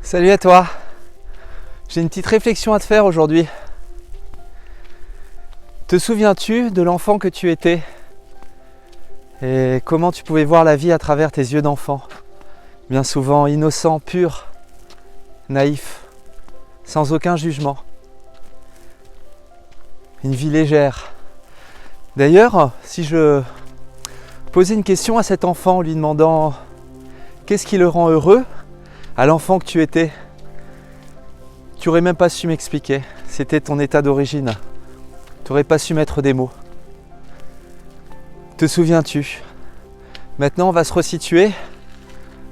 Salut à toi. J'ai une petite réflexion à te faire aujourd'hui. Te souviens-tu de l'enfant que tu étais et comment tu pouvais voir la vie à travers tes yeux d'enfant? Bien souvent innocent, pur, naïf, sans aucun jugement. Une vie légère. D'ailleurs, si je posais une question à cet enfant en lui demandant qu'est-ce qui le rend heureux à l'enfant que tu étais, tu n'aurais même pas su m'expliquer. C'était ton état d'origine. Tu n'aurais pas su mettre des mots. Te souviens-tu? Maintenant, on va se resituer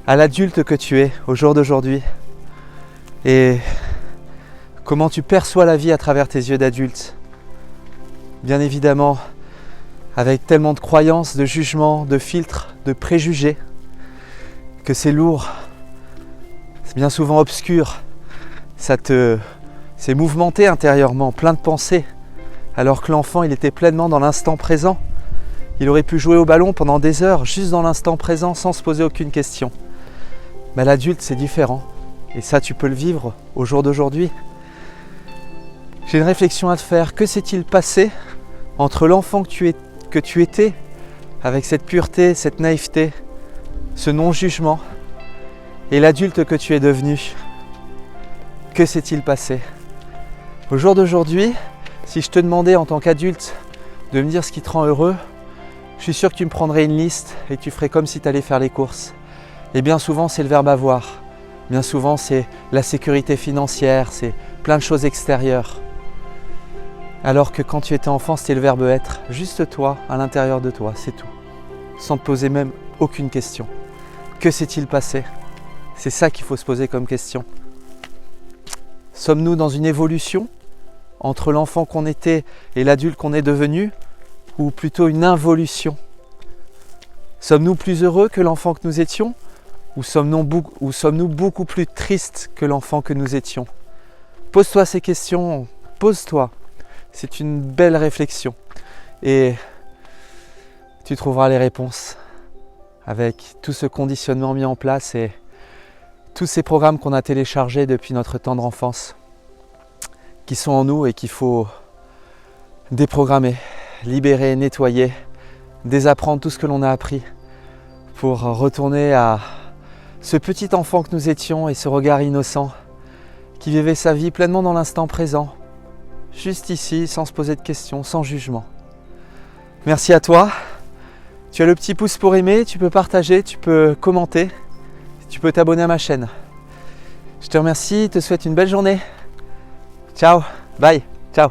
à l'adulte que tu es au jour d'aujourd'hui. Et comment tu perçois la vie à travers tes yeux d'adulte. Bien évidemment, avec tellement de croyances, de jugements, de filtres, de préjugés, que c'est lourd, c'est bien souvent obscur, c'est mouvementé intérieurement, plein de pensées, alors que l'enfant il était pleinement dans l'instant présent. Il aurait pu jouer au ballon pendant des heures, juste dans l'instant présent, sans se poser aucune question. Mais l'adulte c'est différent, et ça tu peux le vivre au jour d'aujourd'hui. J'ai une réflexion à te faire. Que s'est-il passé entre l'enfant que tu étais, avec cette pureté, cette naïveté, ce non-jugement, et l'adulte que tu es devenu? Que s'est-il passé? Au jour d'aujourd'hui, si je te demandais en tant qu'adulte de me dire ce qui te rend heureux, je suis sûr que tu me prendrais une liste et tu ferais comme si tu allais faire les courses. Et bien souvent, c'est le verbe avoir. Bien souvent, c'est la sécurité financière, c'est plein de choses extérieures. Alors que quand tu étais enfant, c'était le verbe être. Juste toi, à l'intérieur de toi, c'est tout. Sans te poser même aucune question. Que s'est-il passé? C'est ça qu'il faut se poser comme question. Sommes-nous dans une évolution entre l'enfant qu'on était et l'adulte qu'on est devenu, ou plutôt une involution? Sommes-nous plus heureux que l'enfant que nous étions, ou sommes-nous beaucoup plus tristes que l'enfant que nous étions? Pose-toi ces questions, pose-toi. C'est une belle réflexion et tu trouveras les réponses avec tout ce conditionnement mis en place et tous ces programmes qu'on a téléchargés depuis notre tendre enfance qui sont en nous et qu'il faut déprogrammer, libérer, nettoyer, désapprendre tout ce que l'on a appris pour retourner à ce petit enfant que nous étions et ce regard innocent qui vivait sa vie pleinement dans l'instant présent, juste ici, sans se poser de questions, sans jugement. Merci à toi. Tu as le petit pouce pour aimer, tu peux partager, tu peux commenter, tu peux t'abonner à ma chaîne. Je te remercie, te souhaite une belle journée. Ciao, bye, ciao.